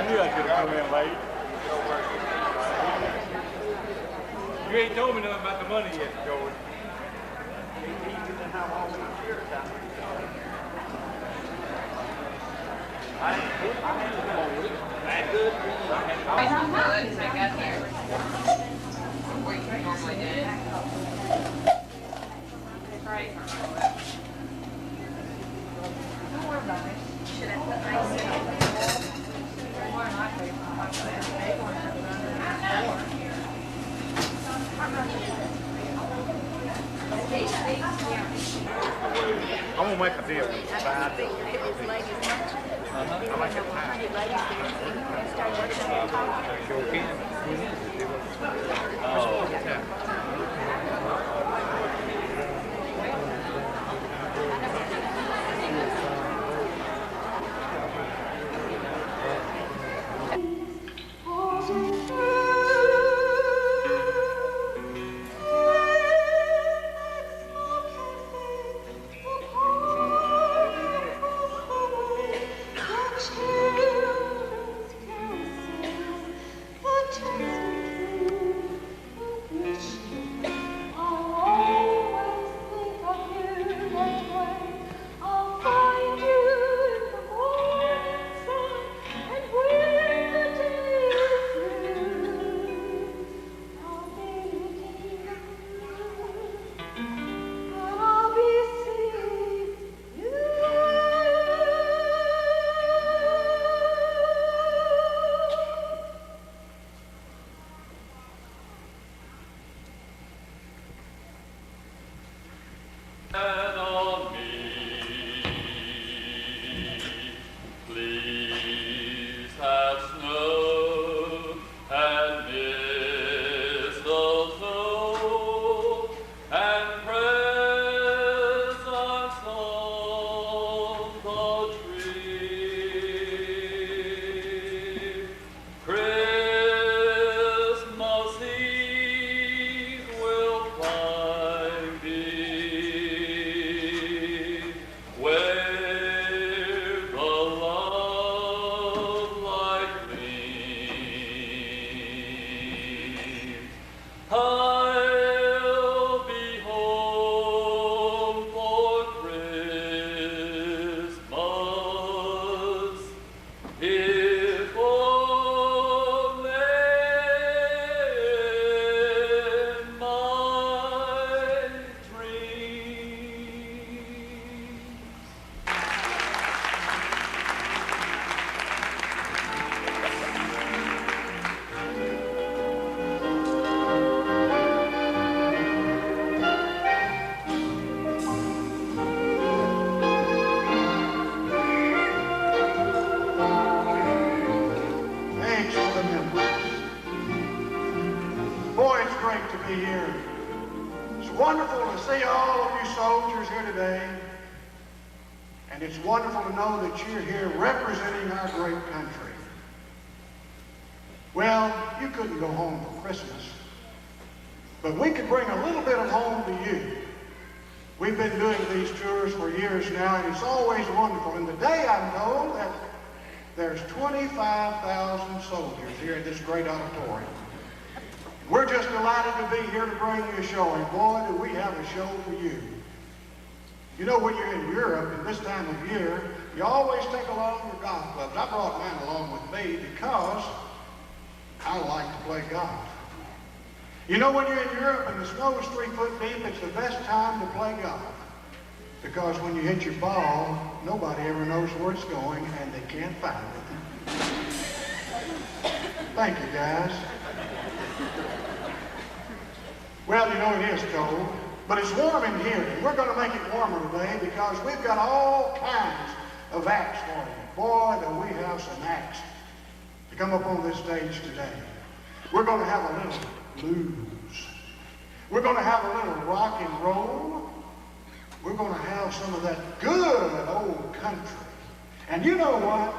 knew I could have come in late. You ain't told me nothing about the money yet, George. Right. Don't worry about it. Should I put ice in it? I'm gonna make a deal with you. I think his ladies much. I like it. 100 ladies there, so you can start working on the top. Sure can. And it's wonderful to know that you're here representing our great country. Well, you couldn't go home for Christmas, but we could bring a little bit of home to you. We've been doing these tours for years now, and it's always wonderful. And today I'm told that there's 25,000 soldiers here in this great auditorium. We're just delighted to be here to bring you a show, and boy, do we have a show for you. You know, when you're in Europe at this time of year, you always take along your golf clubs. I brought mine along with me because I like to play golf. You know, when you're in Europe and the snow is 3 foot deep, it's the best time to play golf. Because when you hit your ball, nobody ever knows where it's going and they can't find it. Thank you, guys. Well, you know, it is cold. But it's warm in here, and we're going to make it warmer today because we've got all kinds of acts for you. Boy, do we have some acts to come up on this stage today. We're going to have a little blues. We're going to have a little rock and roll. We're going to have some of that good old country. And you know what?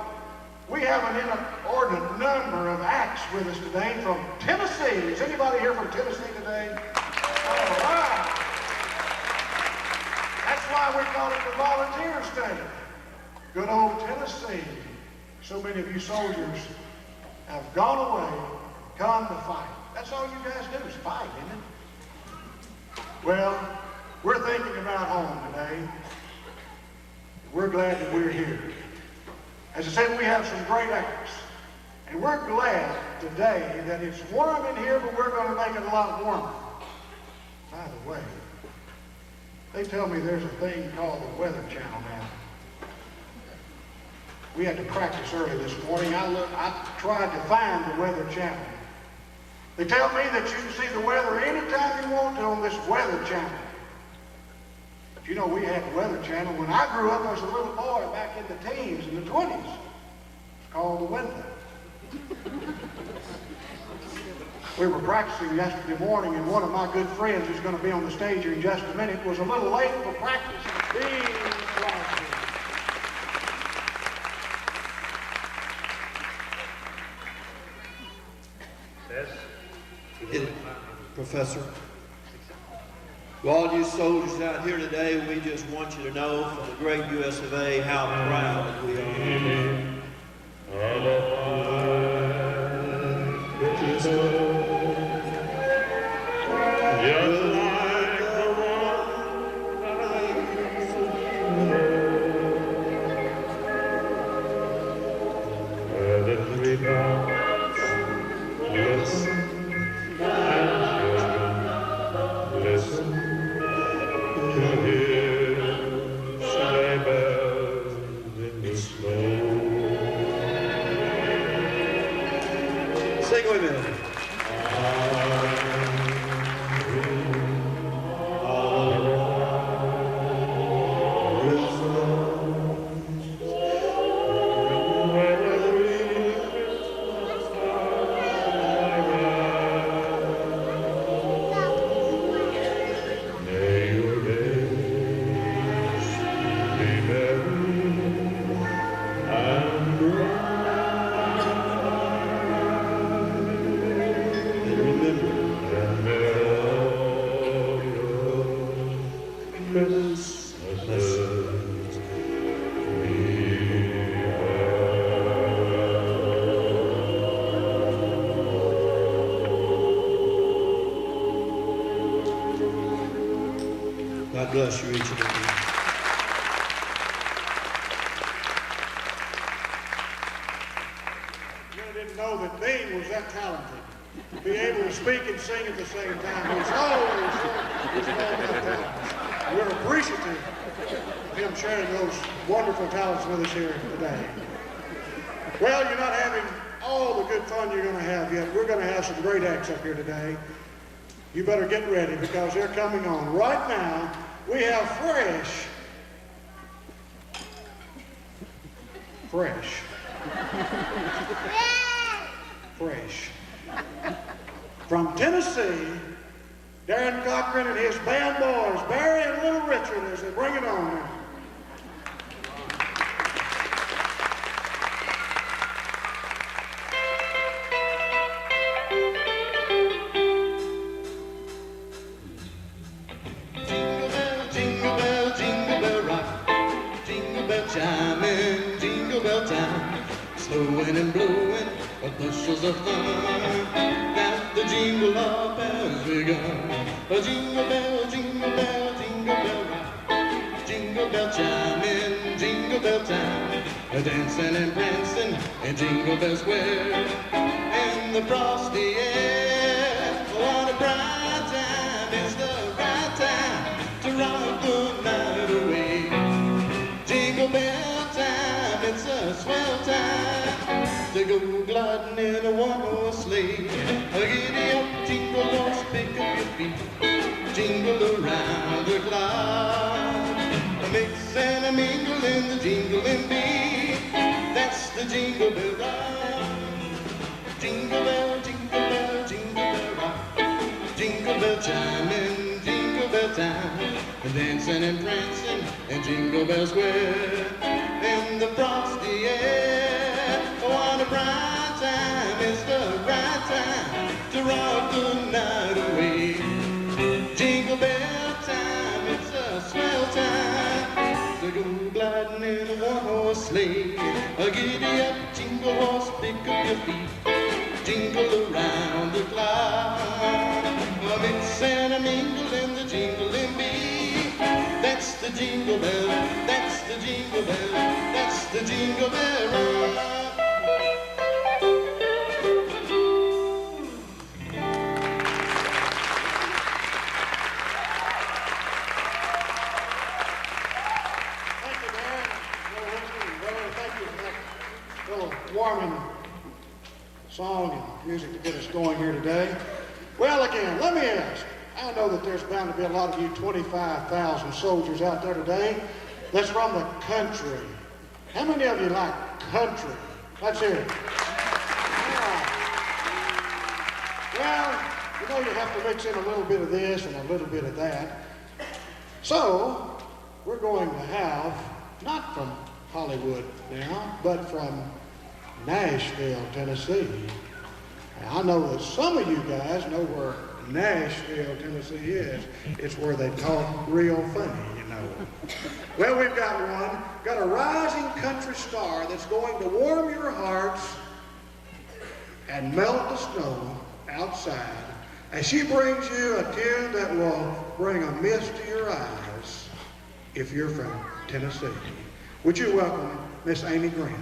We have an inordinate number of acts with us today from Tennessee. Is anybody here from Tennessee today? All right. That's why we call it the Volunteer State. Good old Tennessee. So many of you soldiers have gone away, come to fight. That's all you guys do is fight, isn't it? Well, we're thinking about home today. We're glad that we're here. As I said, we have some great acts. And we're glad today that it's warm in here, but we're going to make it a lot warmer. By the way, they tell me there's a thing called the Weather Channel now. We had to practice early this morning. I tried to find the Weather Channel. They tell me that you can see the weather anytime you want to on this Weather Channel. But you know, we had the Weather Channel when I grew up as a little boy back in the teens, in the 20s. It's called the Window. We were practicing yesterday morning, and one of my good friends who's going to be on the stage here in just a minute was a little late for practice. Professor. To all you soldiers out here today, we just want you to know from the great US of A how proud we are. Sing with me. God bless you each and every one. You didn't know that Dean was that talented. To be able to speak and sing at the same time. He's always that talent. We're appreciative of him sharing those wonderful talents with us here today. Well, you're not having all the good fun you're going to have yet. We're going to have some great acts up here today. You better get ready because they're coming on. Right now, we have Fresh. From Tennessee, Darren Cochran and his band boys, Barry and Little Richard, as they bring it on now. Blowing and blowing bushels of fun. Now the jingle all bells begun. A jingle bell, jingle bell, jingle bell rock. Jingle bell chiming, jingle bell time. A dancing and prancing in Jingle Bell Square. And the frosty air, what a bright time. It's the right time to rock the night away. Jingle bell time, it's a swell time to go gliding in a one-horse sleigh. Giddy up, jingle horse, pick up your feet, jingle around the clock. Mix and a mingle in the jingling beat. That's the Jingle Bell Rock. Jingle bell, jingle bell, jingle bell rock. Jingle bell chiming, jingle bell time. Dancing and prancing in Jingle Bell Square. In the frosty air, what a bright time. It's the right time to rock the night away. Jingle bell time, it's a swell time to go gliding in a one-horse sleigh. Giddy up, jingle horse, pick up your feet. jingle around the clock. A mix and a mingle and the jingling bee. That's the jingle bell, that's the jingle bell, that's the jingle bell rock. Warming song and music to get us going here today. Well, again, let me ask. I know that there's bound to be a lot of you 25,000 soldiers out there today that's from the country. How many of you like country? Let's hear it. Yeah. Well, you know you have to mix in a little bit of this and a little bit of that. So, we're going to have, not from Hollywood now, but from Nashville, Tennessee. Now, I know that some of you guys know where Nashville, Tennessee is. It's where they talk real funny, you know. Well, we've got a rising country star that's going to warm your hearts and melt the snow outside as she brings you a tune that will bring a mist to your eyes if you're from Tennessee. Would you welcome Miss Amy Grant?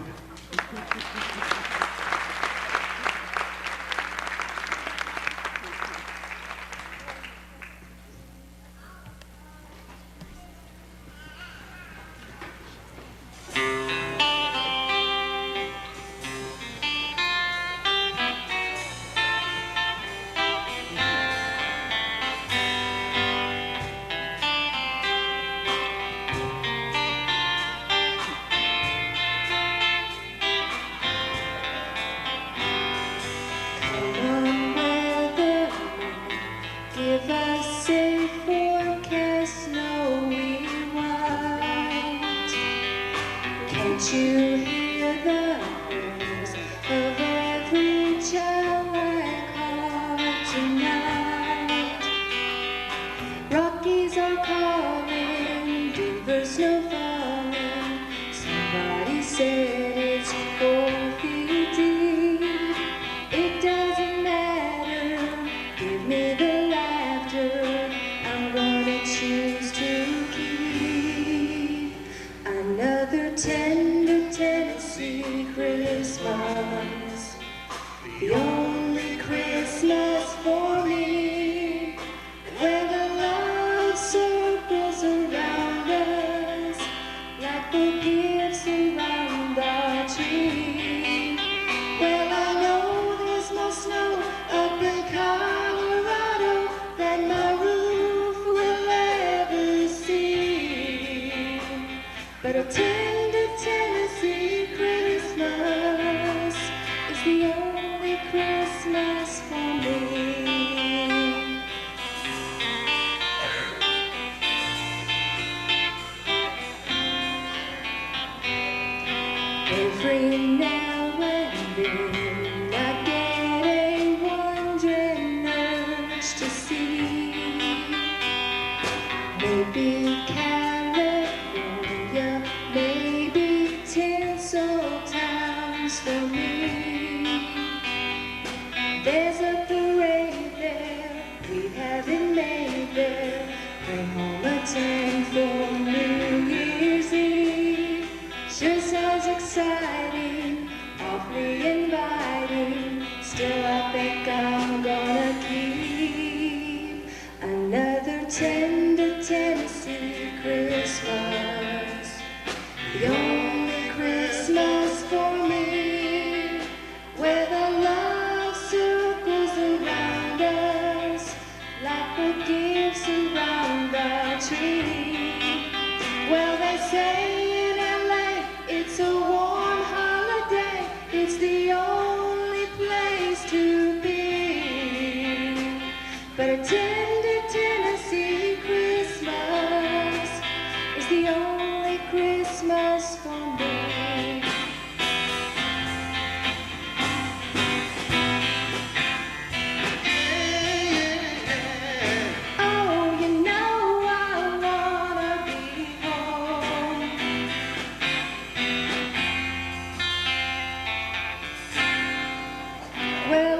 Well,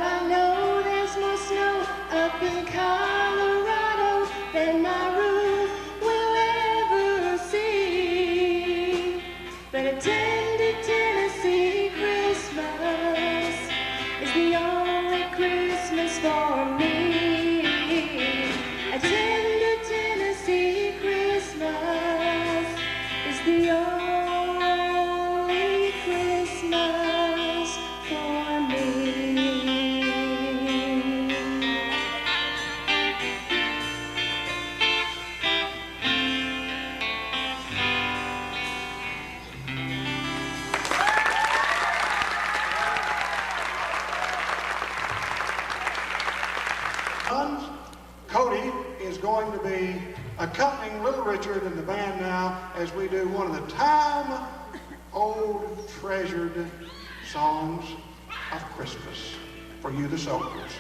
accompanying Little Richard and the band now as we do one of the time-old treasured songs of Christmas for you, the soldiers.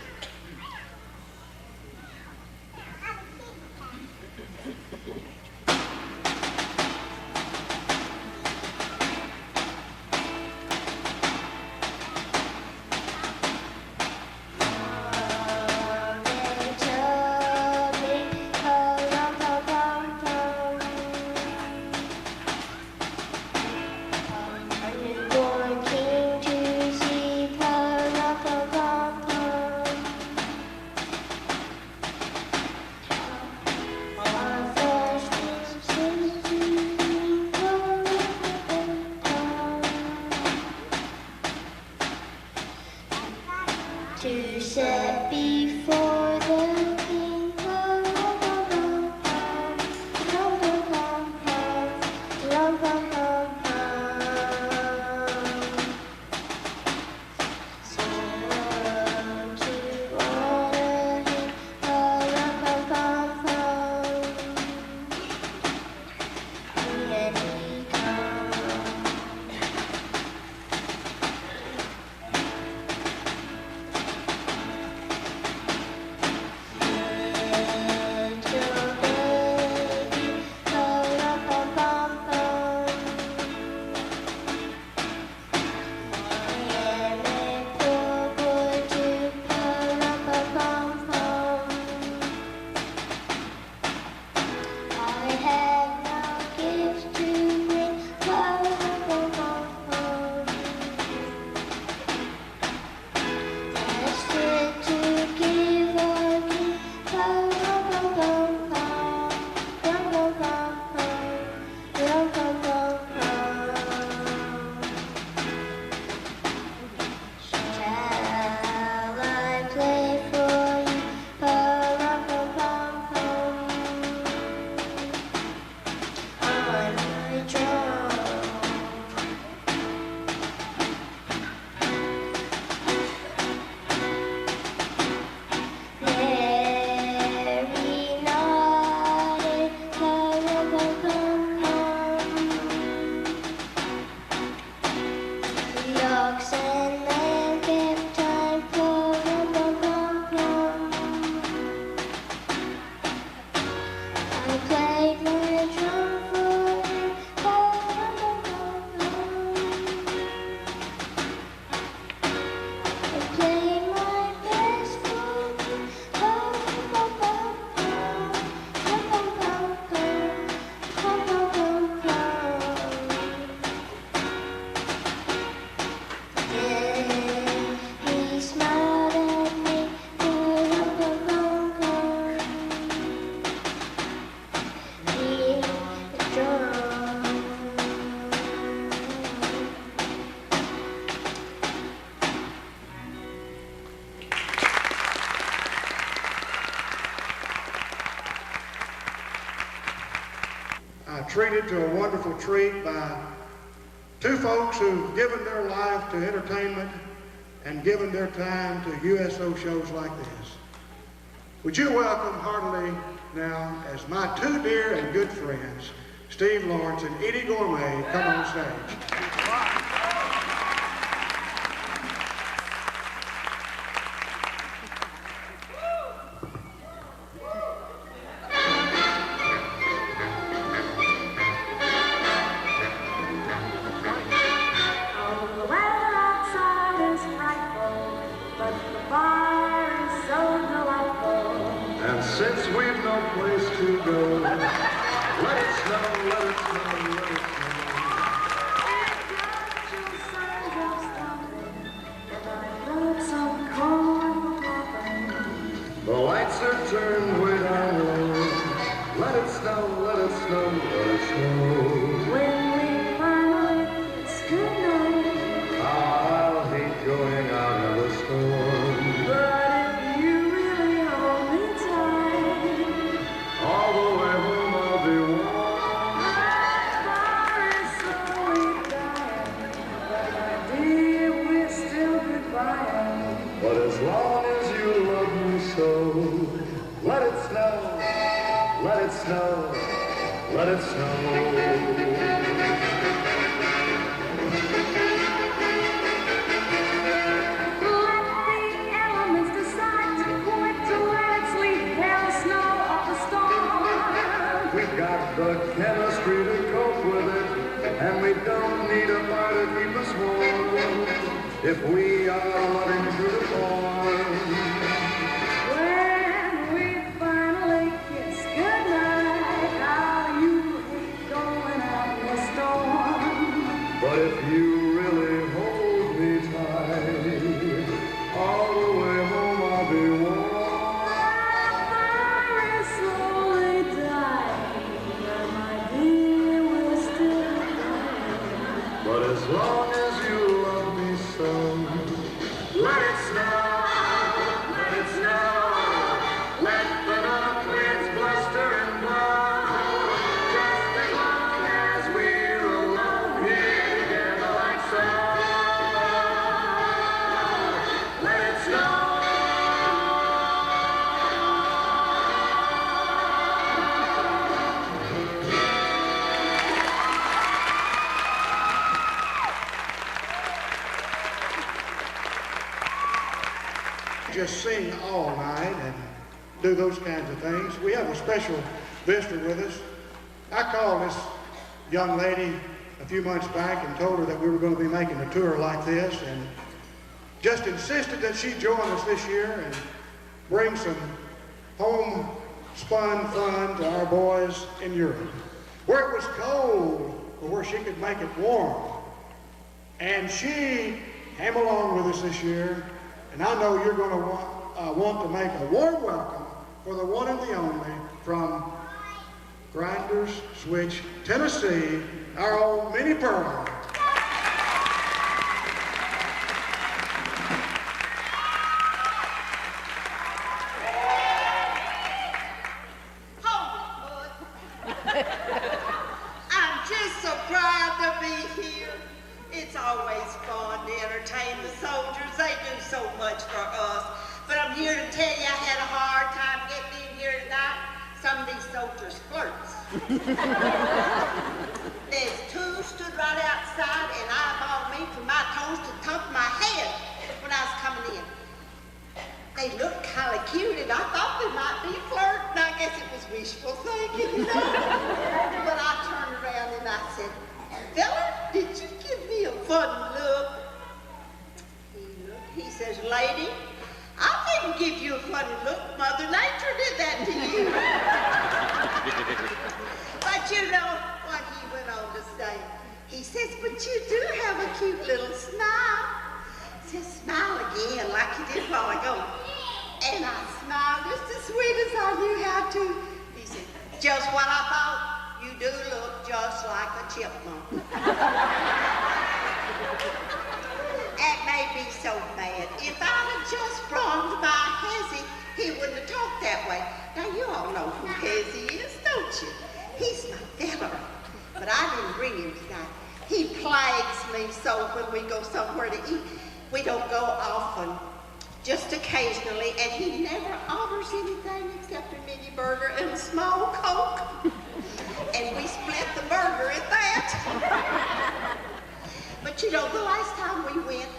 To set before the king, Treated to a wonderful treat by two folks who've given their life to entertainment and given their time to USO shows like this. Would you welcome heartily now, as my two dear and good friends, Steve Lawrence and Edie Gourmet, come on stage. Since we've no place to go, let it snow, let it snow, let it snow. The lights are turned way down low. Let it snow, let it snow, let it snow. When we finally it's good night. I'll hate going out in the storm. But as long as you love me so, let it snow, let it snow. let it snow. Got the chemistry to cope with it, and we don't need a fire to keep us warm if we are running through the storm. When we finally kiss goodnight, how you hate going out in the storm. But if you really hold me tight, all the way home I'll be warm. But as long as you love me so, let it snow, let it snow, let the north winds bluster and blow, just as long as we're alone here together like so. Let it snow. Just sing all night and do those kinds of things. We have a special visitor with us. I called this young lady a few months back and told her that we were going to be making a tour like this, and just insisted that she join us this year and bring some homespun fun to our boys in Europe, where it was cold, but where she could make it warm. And she came along with us this year. And I know you're going to want to make a warm welcome for the one and the only from Grinders Switch, Tennessee, our old Minnie Pearl. I'm just so proud to be here. It's always fun to entertain the soldiers. They do so much for us. But I'm here to tell you I had a hard time getting in here tonight. Some of these soldiers flirts. There's two stood right outside and eyeballed me from my toes to the top of my head when I was coming in. They looked kind of cute and I thought they might be flirting. I guess it was wishful thinking, you know. But I turned around and I said, "Fella, did you give me a funny look?" He says, "Lady, I didn't give you a funny look. Mother Nature did that to you." But you know what he went on to say? He says, "But you do have a cute little smile." He says, "Smile again like you did a while ago." And I smiled just as sweet as I knew how to. He said, "Just what I thought. You do look just like a chipmunk." That made me so mad. If I'd have just brought my Hezzy, he wouldn't have talked that way. Now, you all know who Hezzy is, don't you? He's my fella. But I didn't bring him tonight. He plagues me so when we go somewhere to eat. We don't go often, just occasionally, and he never orders anything except a mini burger and a small Coke. And we split the burger at that. But you know, the last time we went,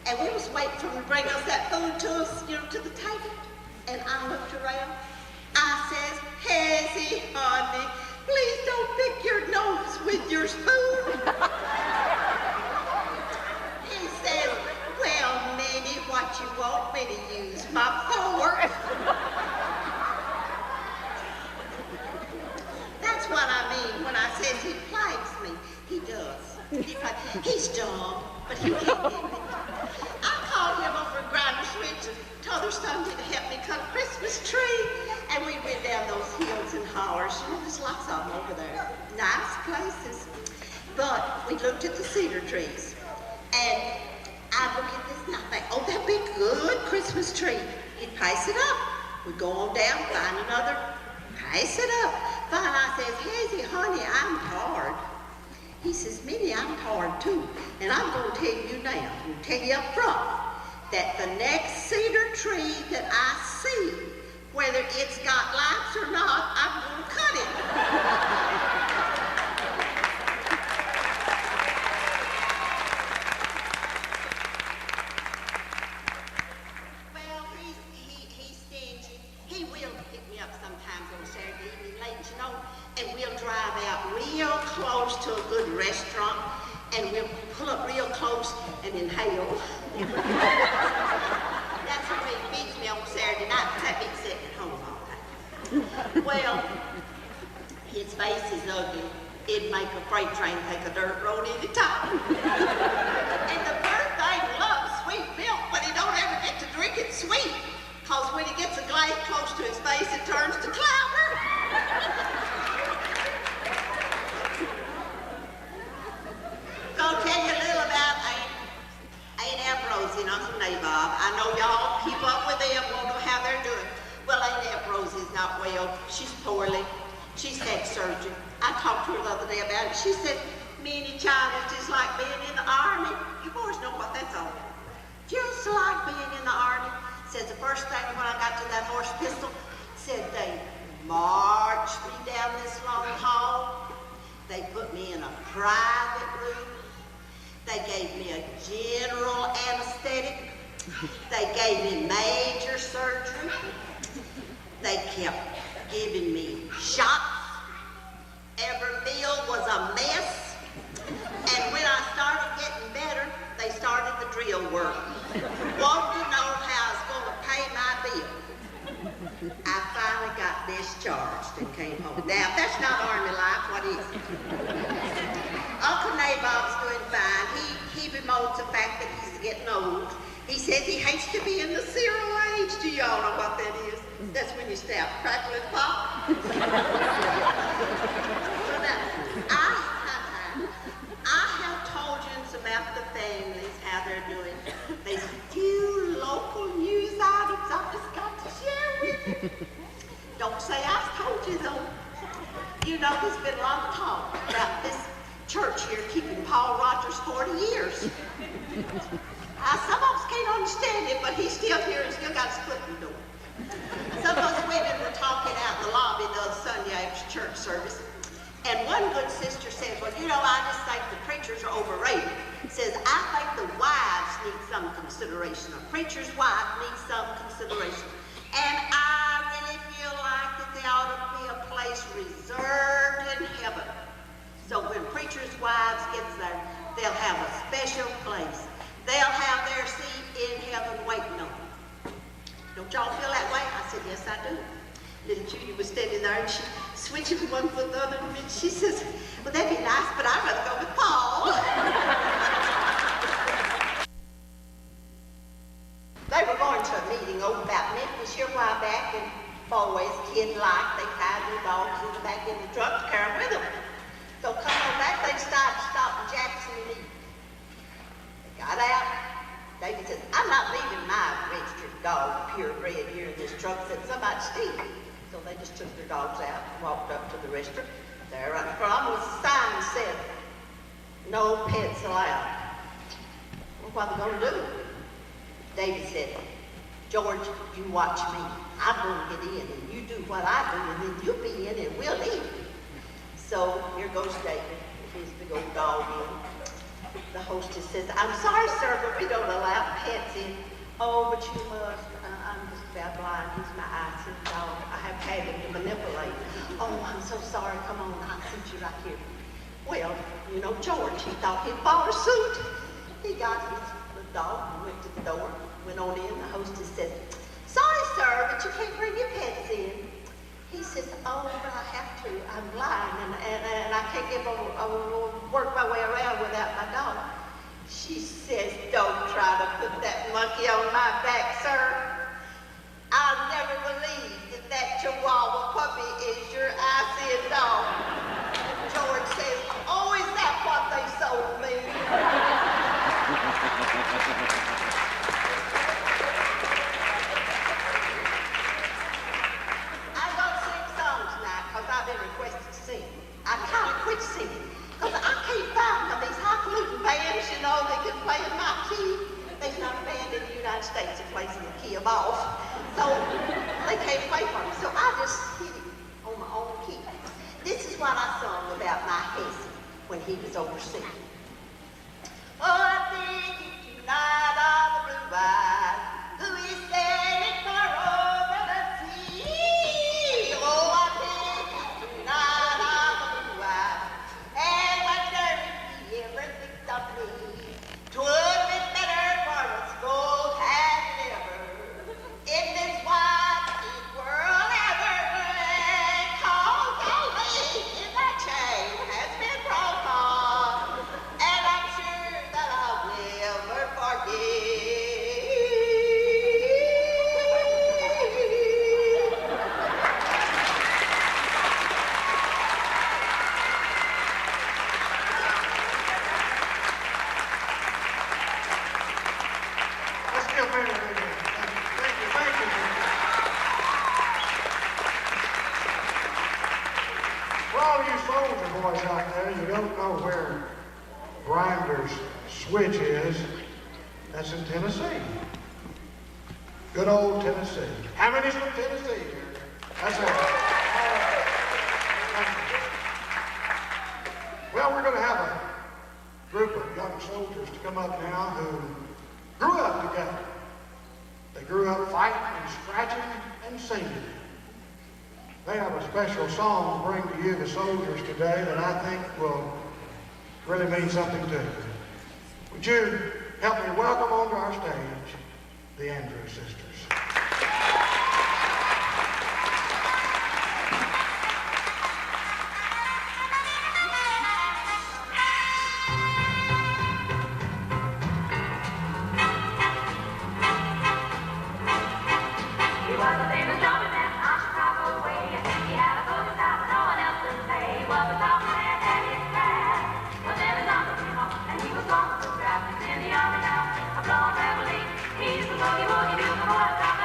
and we was waiting for him to bring us that food to us, you know, to the table, and I looked around. I says, "Hezzy, honey, please don't pick your nose with your spoon." He says, "Well, Minnie, what you want me to use my fork?" That's what I mean when I says he plagues me. He does. He's dumb, but he can't get it. I called him over at Grinders Switch and told her Sunday to help me cut a Christmas tree. And we went down those hills and hollers. You know, there's lots of them over there. Nice places. But we looked at the cedar trees. And I look at this and I think, oh, that'd be a good Christmas tree. He'd pace it up. We'd go on down, find another, pace it up. Fine, I says, "Hezzy, honey, I'm tired." He says, "Minnie, I'm tired too. And I'm going to tell you now, I'm going to tell you up front, that the next cedar tree that I see, whether it's got lights or not, I'm going to cut it." know, and we'll drive out real close to a good restaurant, and we'll pull up real close and inhale. That's what really beats me on Saturday night, because that means sitting at home all day. Well, his face is ugly. It'd make a freight train take a dirt road any time. And the bird thing loves sweet milk, but he don't ever get to drink it sweet. Because when he gets a glass close to his face, it turns to clouder. Gonna tell you a little about Aunt Ambrose and Uncle Nabob. I know y'all keep up with them, won't know how they're doing. Well, Aunt Ambrose is not well. She's poorly. She's had surgery. I talked to her the other day about it. She said, "Minnie, child, it's just like being in the army." You boys know what that's all about. Just like being in the army. Says the first thing when I got to that horse pistol, said they marched me down this long hall. They put me in a private room. They gave me a general anesthetic. They gave me major surgery. They kept giving me shots. Every meal was a mess. And when I started getting better, they started the drill work. Wanted to know how I was going to pay my bill. I finally got discharged and came home. Now, if that's not Army life, what is it? Uncle Nabob's doing fine. He bemoans the fact that he's getting old. He says he hates to be in the cereal age. Do y'all know what that is? That's when you stop, crackle, and pop. So now, I have told you about the families, how they're doing. There's a few local news items I've just got to share with you. Don't say I told you, though. You know, there's been a lot of talk about this church here keeping Paul Rogers 40 years. Some of us can't understand it, but he's still here and still got his foot in the door. Some of us women were talking out in the lobby the other Sunday after church service, and one good sister says, "Well, you know, I just think the preachers are overrated." Says, "I think the wives need some consideration. A preacher's wife needs some consideration. And I really feel like that there ought to be a place reserved in heaven. So when preachers' wives gets there, they'll have a special place. They'll have their seat in heaven waiting on them." Don't y'all feel that way? I said, "Yes, I do." Little Judy was standing there and she switching from one foot to the other, and she says, "Well, that'd be nice, but I'd rather go with Paul." They were going to a meeting over about Memphis here a while back, and always kid like they tied their dogs in the back in the truck to carry them with them. So come on back, they decided to stop in Jackson and eat. They got out. David says, "I'm not leaving my registered dog, purebred, here in this truck," said somebody steal it. So they just took their dogs out and walked up to the restaurant. There right in front was a sign that said, "No pets allowed." Well, what are they going to do? David said, "George, you watch me. I'm going to get in, and you do what I do, and then you'll be in, and we'll eat." So here goes David with his big old dog in. The hostess says, "I'm sorry, sir, but we don't allow pets in." "Oh, but you must. I'm just about blind. He's my eyesight dog. I have had him to manipulate." "Oh, I'm so sorry. Come on, I'll sit you right here." Well, you know, George, he thought he'd follow suit. He got his little dog and went to the door, went on in. The hostess said, "Sorry, sir, but you can't bring your pets in." He says, "Oh, but I have to. I'm blind, and I can't work my way around without my dog." She says, "Don't try to put that monkey on my back, sir. I'll never believe that Chihuahua puppy is your I-seeing dog." George says, "Oh, is that what they sold me?" I'm going to sing songs now because I've been requested to sing. I kind of quit singing because I can't find one of these highfalutin bands, you know, that can play in my key. There's not a band in the United States that plays in the key of off. So they can't play for me. So I just hit it on my own key. This is what I sung about my Hesse when he was overseas. "Oh, I think tonight of the blue eyes, who is sailing far over the sea. Oh, I think tonight soldier boys out there, you don't know where Grinder's Switch is. That's in Tennessee. Good old Tennessee. How many's from Tennessee here? That's all. Well, we're going to have a group of young soldiers to come up now who grew up together. They grew up fighting and scratching and singing. They have a special song to bring to you, the soldiers, today that I think will really mean something to you. Would you help me welcome onto our stage the Andrews Sisters? He's the boogie woogie, do the boy,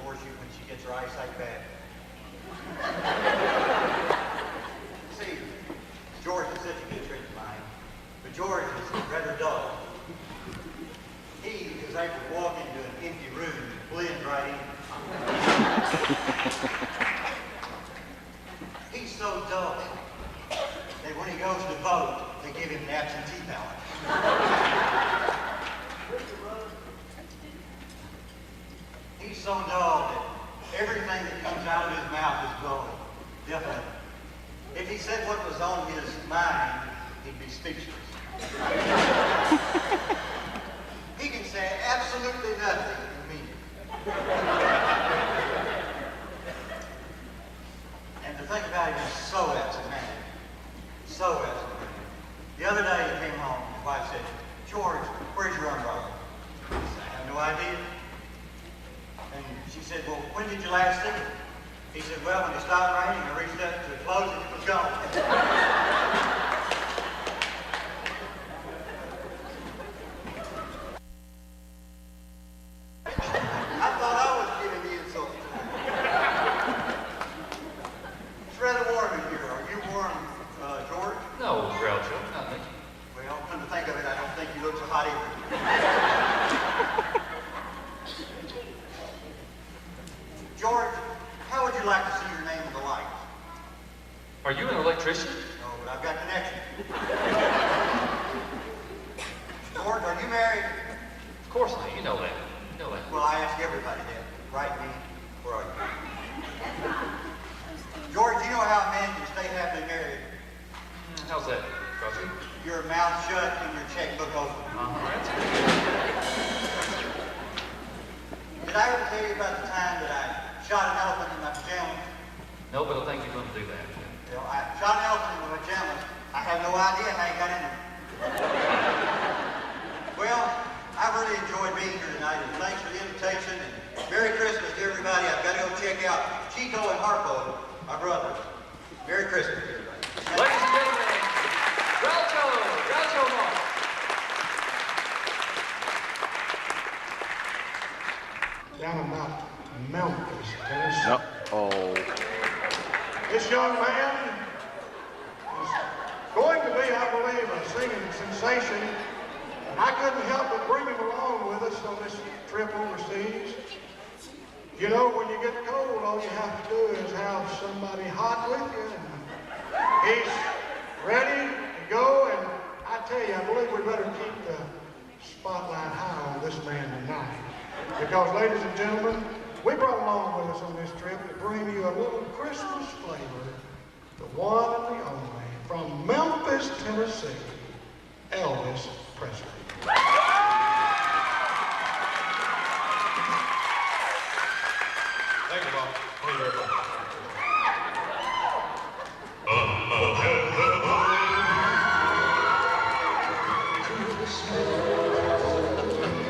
before when she gets her eyesight back. See, George is such a good friend of mine, but George is rather dull. He is able to walk into an empty room and blend right in. He's so dull that when he goes to vote, they give him an absentee ballot. He's so dull that everything that comes out of his mouth is dull. Definitely. If he said what was on his mind, he'd be speechless. He can say absolutely nothing to me. And to think about him is so absent-minded. So absent-minded. The other day he came home, his wife said, "George, where's your umbrella?" I said, "I have no idea." And she said, "Well, when did you last see it?" He said, "Well, when it stopped raining, I reached up to close it, it was gone." I thought I was giving the insult. It's rather warm in here. Are you warm, George? No, Groucho, not me. Well, come to think of it, I don't think you look so hot either. George, how would you like to see your name in the lights? Are you an electrician? No, but I've got connections. George, are you married? Of course not. You know that. You know that. Well, I ask everybody that. Right, me? Where are you? George, do you know how a man can stay happily married? How's that, Groucho? Your mouth shut and your checkbook open. That's good. Did I ever tell you about the time that I shot an elephant in my pajamas? No, but I think you're going to do that. Well, I shot an elephant in my pajamas. I have no idea how he got in there. Well, I've really enjoyed being here tonight, and thanks for the invitation, and Merry Christmas to everybody. I've got to go check out Chico and Harpo, my brothers. Merry Christmas, everybody. Ladies and gentlemen, Groucho Marx. Down about Memphis, Tennessee. Uh-oh. This young man is going to be, I believe, a singing sensation. And I couldn't help but bring him along with us on this trip overseas. You know, when you get cold, all you have to do is have somebody hot with you. And he's ready to go. And I tell you, I believe we better keep the spotlight high on this man tonight. Because, ladies and gentlemen, we brought along with us on this trip to bring you a little Christmas flavor, the one and the only, from Memphis, Tennessee, Elvis Presley. Thank you, Bob. Thank you very much.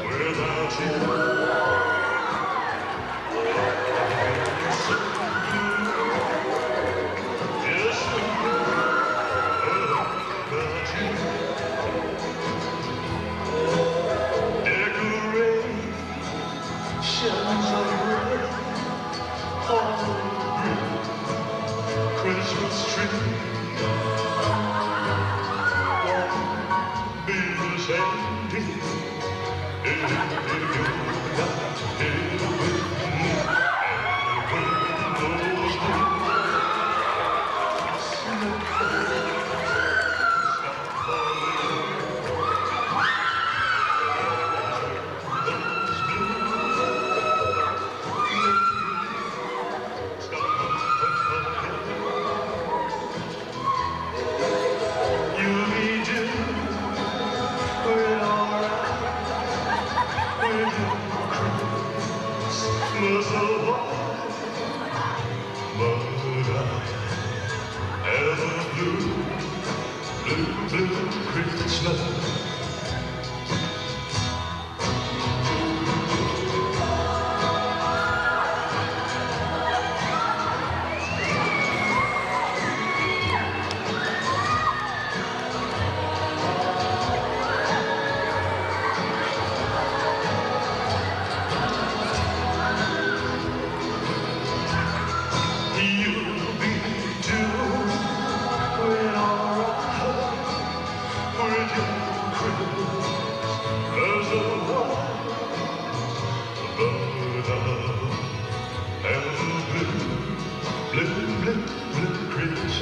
Without you. Christmas tree won't be the same if you're not here with me.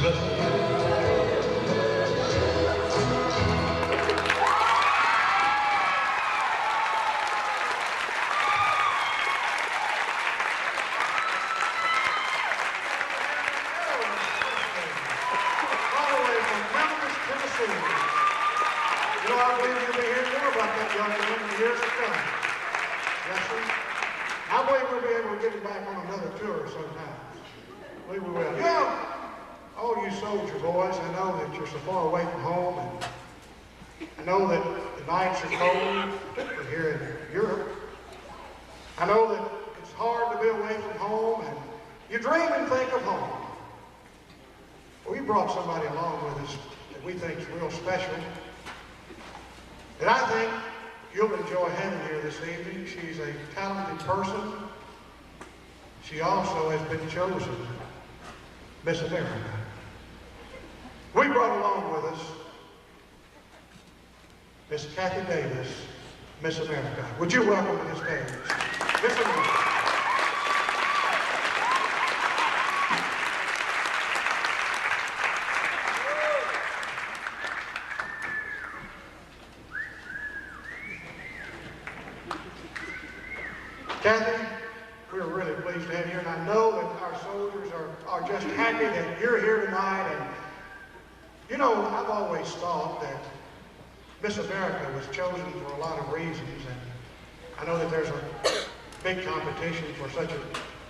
All the way from Memphis, Tennessee. You know, I believe you'll be hearing more about that young man in the years to come. Yes, sir. I believe we'll be able to get him back on another tour sometime. I believe we will. You know, all you soldier boys, I know that you're so far away from home, and I know that the nights are cold, particularly here in Europe. I know that it's hard to be away from home, and you dream and think of home. We brought somebody along with us that we think is real special. And I think you'll enjoy having here this evening. She's a talented person. She also has been chosen Miss America. We brought along with us Miss Kathy Davis, Miss America. Would you welcome to the stage, Miss America? Kathy, we're really pleased to have you here, and I know that our soldiers are just happy that you're here tonight. And you know, I've always thought that Miss America was chosen for a lot of reasons, and I know that there's a big competition for such a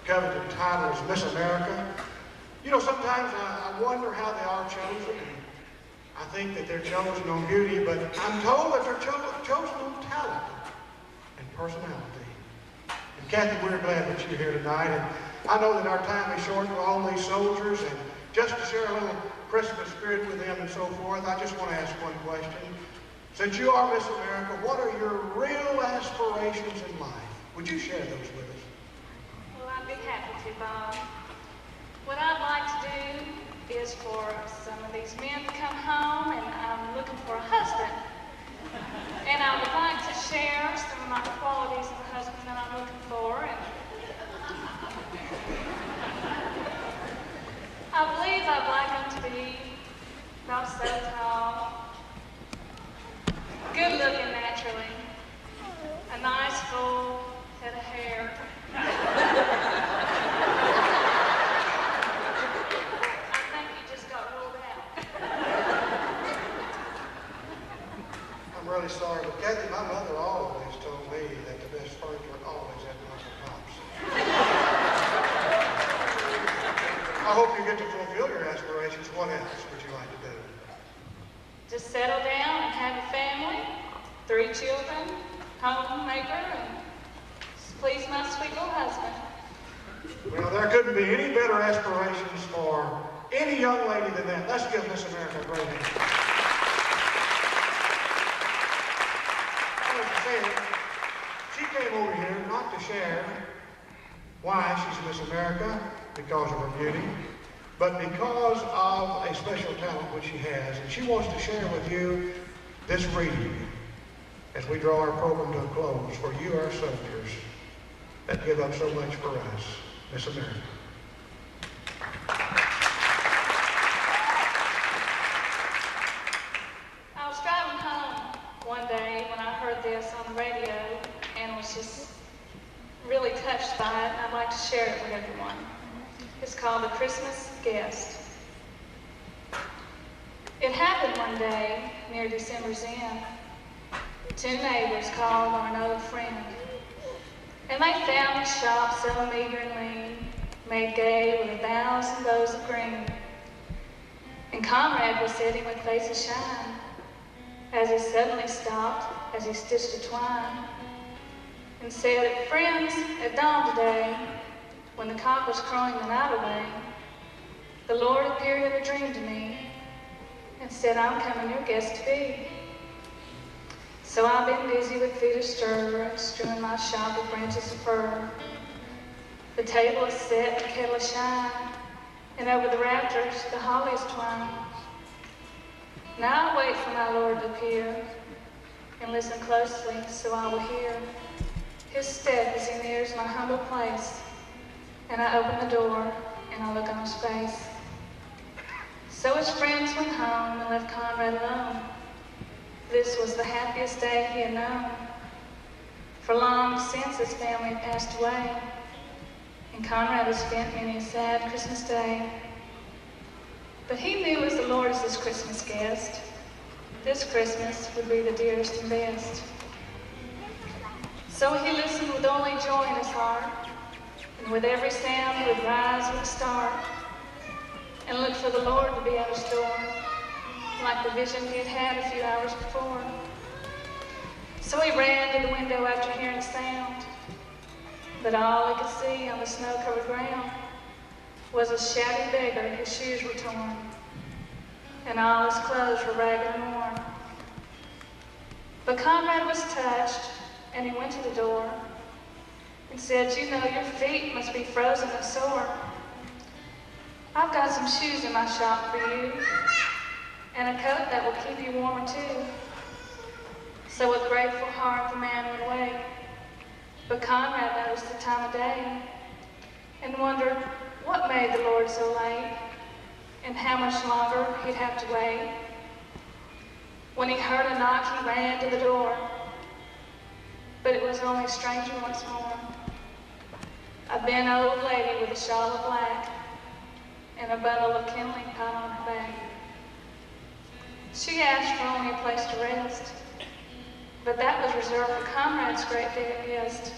coveted title as Miss America. You know, sometimes I wonder how they are chosen. I think that they're chosen on beauty, but I'm told that they're chosen on talent and personality. And Kathy, we're glad that you're here tonight, and I know that our time is short for all these soldiers, and just to share a little Christmas spirit with them and so forth, I just want to ask one question. Since you are Miss America, what are your real aspirations in life? Would you share those with us? Well, I'd be happy to, Bob. What I'd like to do is for some of these men to come home, and I'm looking for a husband. And I would like to share some of my qualities of the husband that I'm looking for. And I believe I'd like him to be about 7 tall, good looking naturally, a nice full head of hair. I think he just got ruled out. I'm really sorry, but Kathy, my mother always told me that the best furniture always had Michael Tops. I hope you get to fulfill your aspirations. What else would you like to do? Just settle down and have a family, 3 children, homemaker, and please my sweet little husband. Well, there couldn't be any better aspirations for any young lady than that. Let's give Miss America a great hand. As I said, she came over here not to share why she's Miss America, because of her beauty, but because of a special talent which she has. And she wants to share with you this reading as we draw our program to a close for you, our soldiers, that give up so much for us. Miss America. I was driving home one day when I heard this on the radio and was just really touched by it, and I'd like to share it with everyone. It's called The Christmas Guest. It happened one day near December's end. 2 neighbors called on an old friend, and they found the shop so meager and lean, made gay with 1,000 bows of green. And Conrad was sitting with face of shine, as he suddenly stopped, as he stitched a twine, and said, "Friends, at dawn today, when the cock was crowing the night away, the Lord appeared in a dream to me, and said, I'm coming your guest to be. So I've been busy with feet astir, strewing my shop with branches of fir. The table is set, the kettle is shine, and over the rafters the holly is twined. Now I wait for my Lord to appear, and listen closely so I will hear his step as he nears my humble place, and I open the door and I look on his face. So his friends went home and left Conrad alone. This was the happiest day he had known. For long since his family had passed away, and Conrad had spent many a sad Christmas day. But he knew as the Lord is his Christmas guest, this Christmas would be the dearest and best. So he listened with only joy in his heart, and with every sound he would rise with a start, and look for the Lord to be at his door, like the vision he had had a few hours before. So he ran to the window after hearing the sound, but all he could see on the snow-covered ground was a shabby beggar whose shoes were torn, and all his clothes were ragged and worn. But Conrad was touched, and he went to the door and said, "You know, your feet must be frozen and sore. I've got some shoes in my shop for you, and a coat that will keep you warmer too." So with grateful heart the man went away. But Conrad noticed the time of day and wondered what made the Lord so late and how much longer he'd have to wait. When he heard a knock, he ran to the door, but it was only a stranger once more. A bent old lady with a shawl of black and a bundle of kindling piled on her back. She asked for only a place to rest, but that was reserved for Conrad's great guest.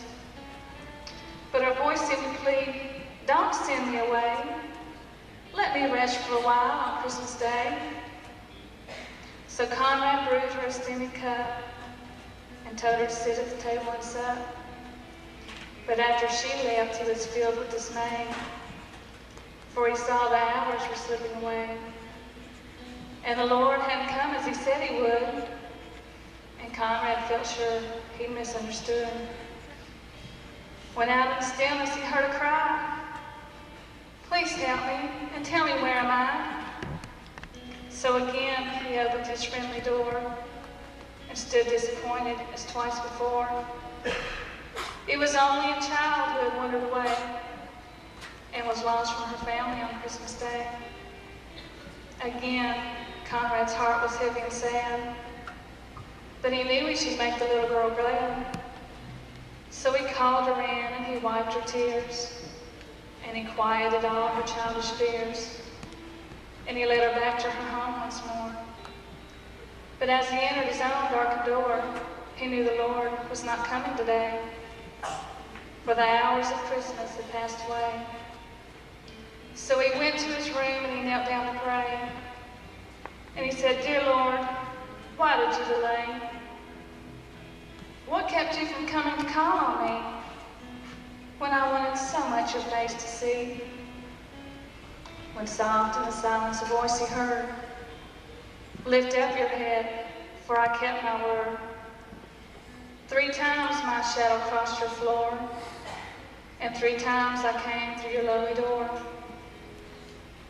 But her voice seemed to plead, "Don't send me away. Let me rest for a while on Christmas Day." So Conrad brewed her a steaming cup and told her to sit at the table and sup. But after she left, he was filled with dismay, for he saw the hours were slipping away. And the Lord hadn't come as he said he would, and Conrad felt sure he misunderstood. When out in the stillness he heard a cry, "Please help me and tell me where am I?" So again he opened his friendly door and stood disappointed as twice before. It was only a child who had wandered away and was lost from her family on Christmas Day. Again, Conrad's heart was heavy and sad, but he knew he should make the little girl glad. So he called her in and he wiped her tears, and he quieted all her childish fears, and he led her back to her home once more. But as he entered his own darkened door, he knew the Lord was not coming today, for the hours of Christmas had passed away. So he went to his room and he knelt down to pray. And he said, "Dear Lord, why did you delay? What kept you from coming to call on me when I wanted so much your face to see?" When soft in the silence a voice he heard, "Lift up your head, for I kept my word. 3 times my shadow crossed your floor, and 3 times I came through your lowly door.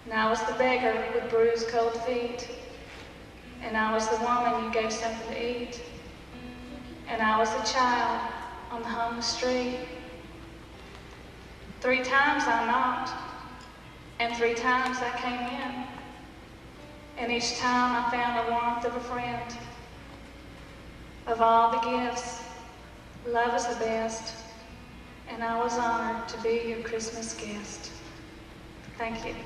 And I was the beggar with bruised cold feet, and I was the woman you gave something to eat, and I was the child on the homeless street. 3 times I knocked, and 3 times I came in, and each time I found the warmth of a friend. Of all the gifts, love is the best, and I was honored to be your Christmas guest." Thank you.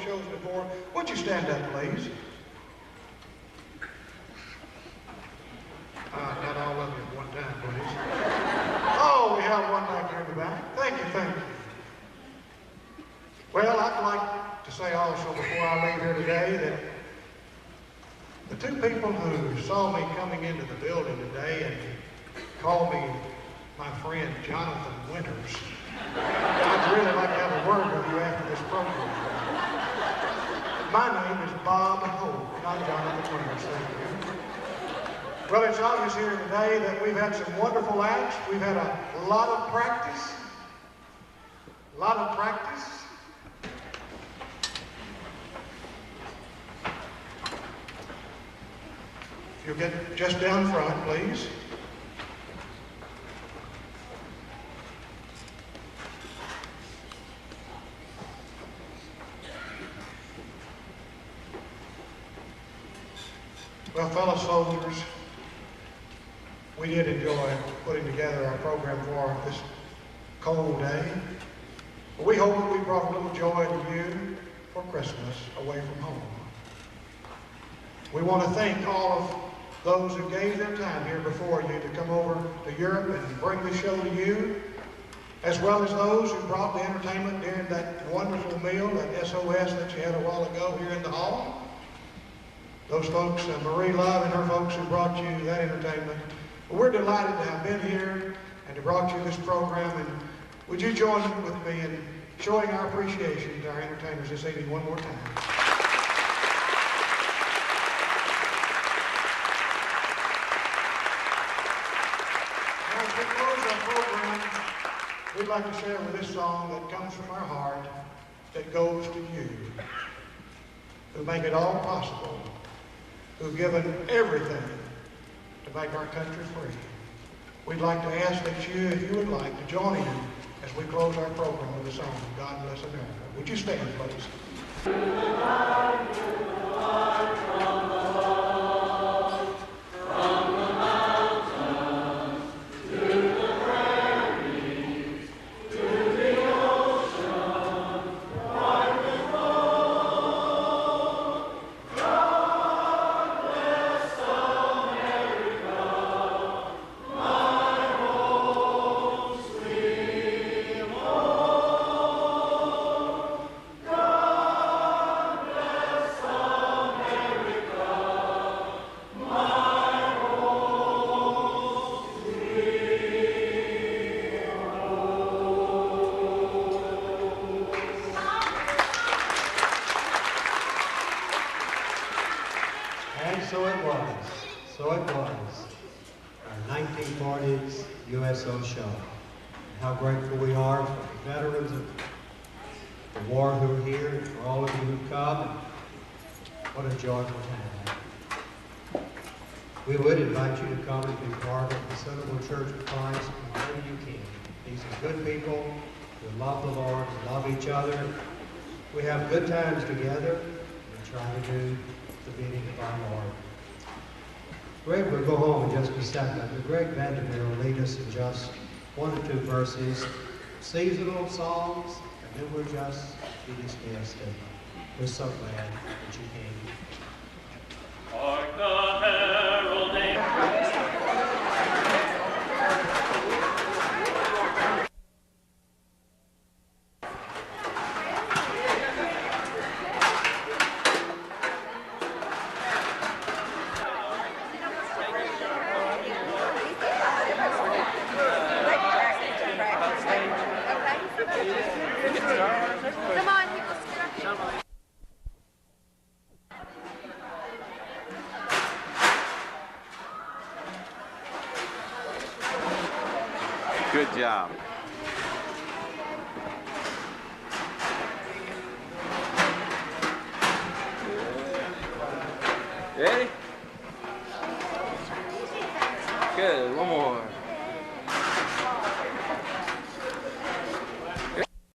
Shows before. Would you stand up, please? Not all of you at one time, please. Oh, we have one back here in the back. Thank you, thank you. Well, I'd like to say also before I leave here today that the 2 people who saw me coming into the building today and called me my friend Jonathan Winters, I'd really like to have a word with you after this program. My name is Bob Hope, not Jonathan Winters, thank you. Well, it's obvious here today that we've had some wonderful acts. We've had a lot of practice. A lot of practice. If you'll get just down front, please. Well, fellow soldiers, we did enjoy putting together our program for this cold day. We hope that we brought a little joy to you for Christmas away from home. We want to thank all of those who gave their time here before you to come over to Europe and bring the show to you, as well as those who brought the entertainment during that wonderful meal, that SOS that you had a while ago here in the hall. Those folks, Marie Love and her folks who brought you that entertainment. We're delighted to have been here and to brought you this program. And would you join with me in showing our appreciation to our entertainers this evening one more time? Now, as we close our program, we'd like to share with this song that comes from our heart that goes to you, who make it all possible, who've given everything to make our country free. We'd like to ask that you, if you would like, to join in as we close our program with the song, God Bless America. Would you stand, please? So it was, our 1940s USO show. How grateful we are for the veterans of the war who are here, and for all of you who've come. What a joyful time. We would invite you to come and be part of the Centerville Church of Christ whenever you can. These are good people who love the Lord, who love each other. We have good times together and try to do the bidding of our Lord. Greg will go home in just a second, but Greg Vandermeer will lead us in just 1 or 2 verses, seasonal songs, and then we'll just be dismissed. And we're so glad that you came. Hark the heralding. Good job. Ready? Good, one more.